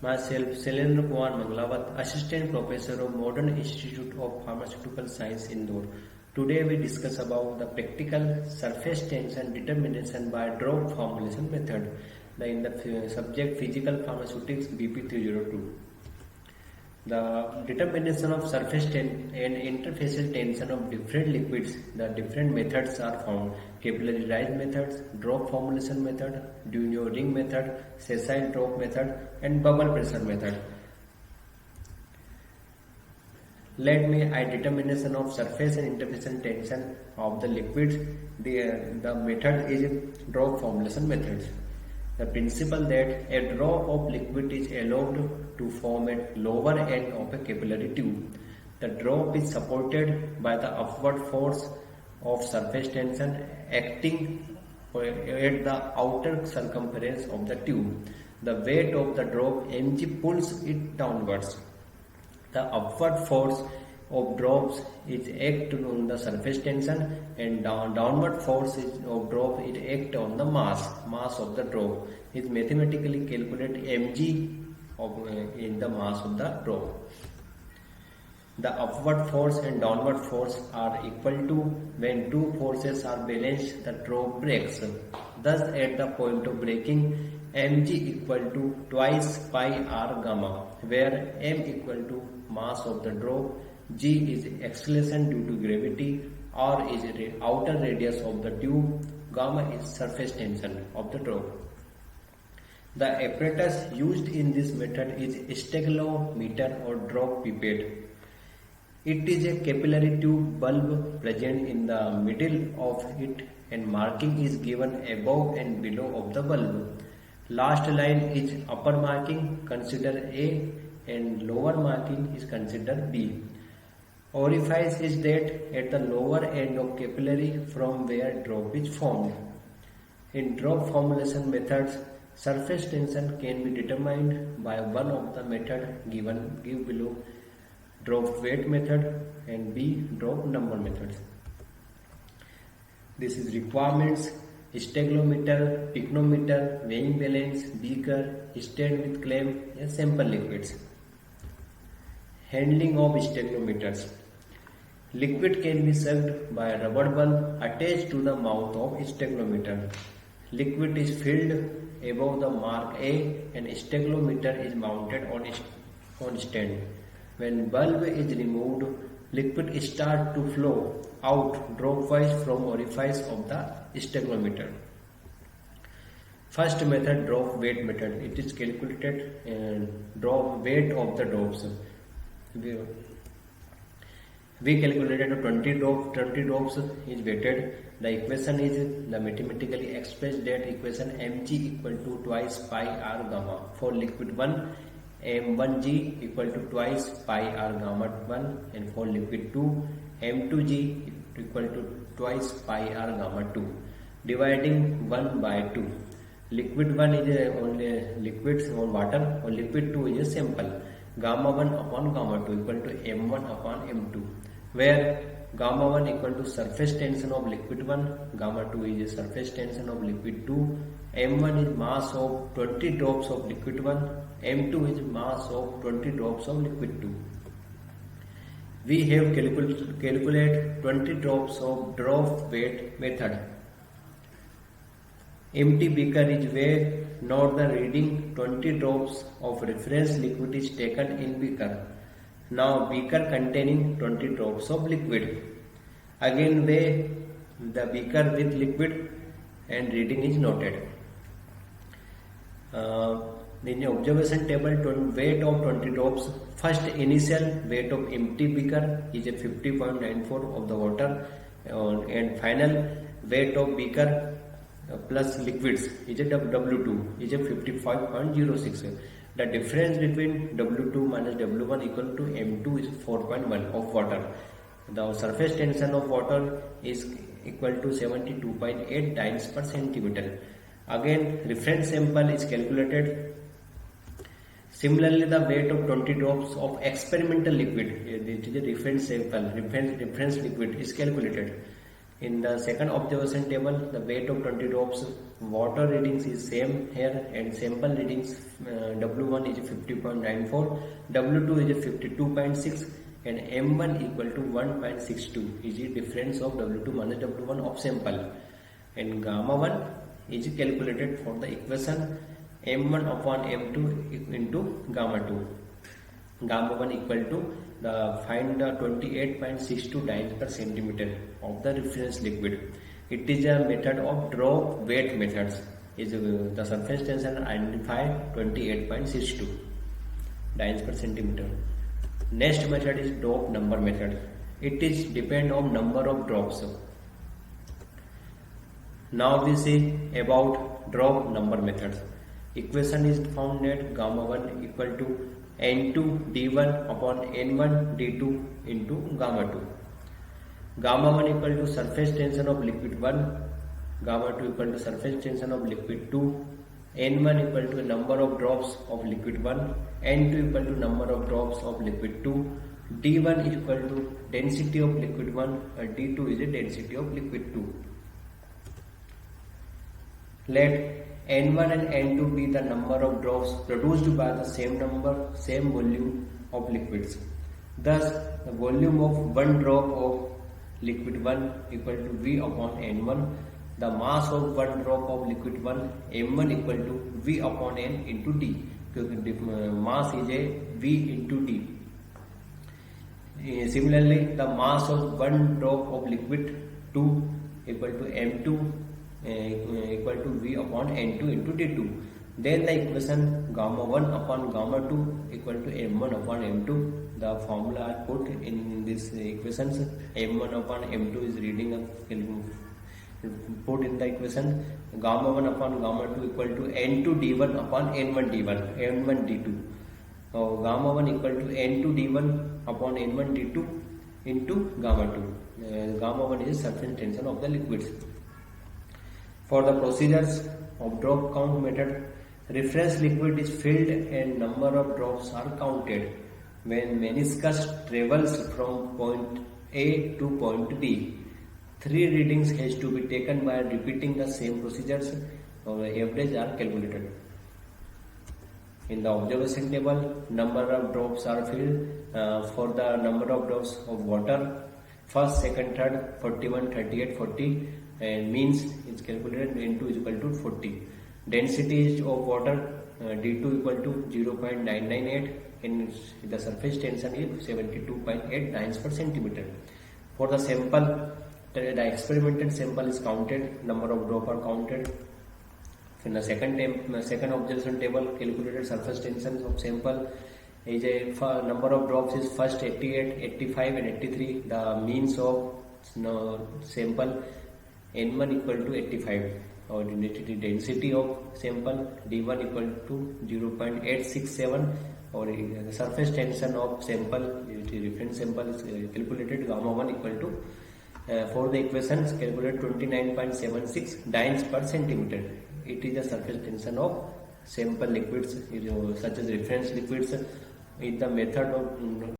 Myself, Shailendra Kumar Manglawat, Assistant Professor of Modern Institute of Pharmaceutical Science, Indore. Today we discuss about the practical surface tension determination by drop formulation method. In the subject Physical Pharmaceutics BP302. The determination of surface and interfacial tension of different liquids. The different methods are found: capillary rise methods, drop formulation method, Duneau ring method, sessile drop method, and bubble pressure method. Let me determination of surface and interfacial tension of the liquids. The method is drop formulation method. The principle that a drop of liquid is allowed to form at lower end of a capillary tube. The drop is supported by the upward force of surface tension acting at the outer circumference of the tube. The weight of the drop mg pulls it downwards. The upward force of drops is act on the surface tension, and downward force of drop is act on the mass of the drop. Is mathematically calculate mg in the mass of the drop. The upward force and downward force are equal to when two forces are balanced, the drop breaks. Thus, at the point of breaking, mg equal to twice pi r gamma, where m equal to mass of the drop, g is acceleration due to gravity, r is the outer radius of the tube, gamma is surface tension of the drop. The apparatus used in this method is stegulometer or drop pipette. It is a capillary tube bulb present in the middle of it, and marking is given above and below of the bulb. Last line is upper marking, consider A, and lower marking is considered B. Orifice is that at the lower end of capillary from where drop is formed. In drop formulation methods, surface tension can be determined by one of the method give below: drop weight method and B drop number methods. This is requirements: stegulometer, pycnometer, weighing balance, beaker, stand with clamp, and sample liquids. Handling of stegulometers. Liquid can be sucked by a rubber bulb attached to the mouth of stegulometer. Liquid is filled above the mark A, and stegulometer is mounted on stand. When bulb is removed, liquid starts to flow out dropwise from orifice of the stegulometer. First method, drop weight method. It is calculated drop weight of the drops. We calculated 20 drops is weighted. The equation is the mathematically expressed that equation mg equal to twice pi r gamma. For liquid 1, m1g equal to twice pi r gamma 1, and for liquid 2, m2g equal to twice pi r gamma 2. Dividing 1 by 2. Liquid 1 is only liquids on water, or liquid 2 is a sample. Gamma 1 upon gamma 2 equal to m1 upon m2, where gamma 1 equal to surface tension of liquid 1, gamma 2 is a surface tension of liquid 2, m1 is mass of 20 drops of liquid 1, m2 is mass of 20 drops of liquid 2. We have calculate 20 drops of drop weight method. Empty beaker is where note the reading 20 drops of reference liquid is taken in beaker. Now beaker containing 20 drops of liquid. Again weigh the beaker with liquid and reading is noted. In the observation table, weight of 20 drops. First initial weight of empty beaker is a 50.94 of the water, and final weight of beaker plus liquids is a W2 is a 55.06. The difference between W2 minus W1 equal to M2 is 4.1 of water. The surface tension of water is equal to 72.8 dynes per centimeter. Again, reference sample is calculated. Similarly, the weight of 20 drops of experimental liquid, it is a reference sample, reference liquid is calculated. In the second observation table, the weight of 20 drops water readings is same here, and sample readings W1 is 50.94, W2 is 52.6, and M1 equal to 1.62 is the difference of W2 minus W1 of sample. And gamma 1 is calculated for the equation M1 upon M2 into gamma 2. Gamma 1 equal to find the 28.62 dynes per centimeter of the reference liquid. It is a method of drop weight methods. Is the surface tension identified 28.62 dynes per centimeter. Next method is drop number method. It is depend on number of drops. Now we see about drop number methods. Equation is found that gamma 1 equal to N2 D1 upon N1 D2 into gamma 2. Gamma 1 equal to surface tension of liquid 1, gamma 2 equal to surface tension of liquid 2, N1 equal to number of drops of liquid 1, N2 equal to number of drops of liquid 2, D1 equal to density of liquid 1, D2 is the density of liquid 2. Let N1 and N2 be the number of drops produced by the same volume of liquids. Thus, the volume of one drop of liquid 1 equal to V upon N1. The mass of one drop of liquid 1 M1 equal to V upon N into D. Mass is a V into D. Similarly, the mass of one drop of liquid 2 equal to M2 equal to V upon N2 into D2. Then the equation gamma 1 upon gamma 2 equal to M1 upon M2. The formula are put in this equations. M1 upon M2 is reading put in the equation. Gamma 1 upon gamma 2 equal to N2 D1 upon N1 D1, N1 D2. So gamma 1 equal to N2 D1 upon N1 D2 into gamma 2. Gamma 1 is surface tension of the liquids. For the procedures of drop count method, reference liquid is filled and number of drops are counted. When meniscus travels from point A to point B, 3 readings has to be taken by repeating the same procedures. Average are calculated. In the observation table, number of drops are filled for the number of drops of water. First, second, third, 41, 38, 40. And means is calculated. N2 is equal to 40. Density of water D2 equal to 0.998 and the surface tension is 72.8 dynes per centimeter. For the sample, the experimental sample is counted, number of drops are counted. In the second observation table, calculated surface tension of sample is a number of drops is first 88, 85 and 83. The means of sample N1 equal to 85. Or density of sample D1 equal to 0.867, or the surface tension of sample, reference sample is calculated gamma 1 equal to for the equations calculate 29.76 dynes per centimeter. It is the surface tension of sample liquids such as reference liquids. In the method of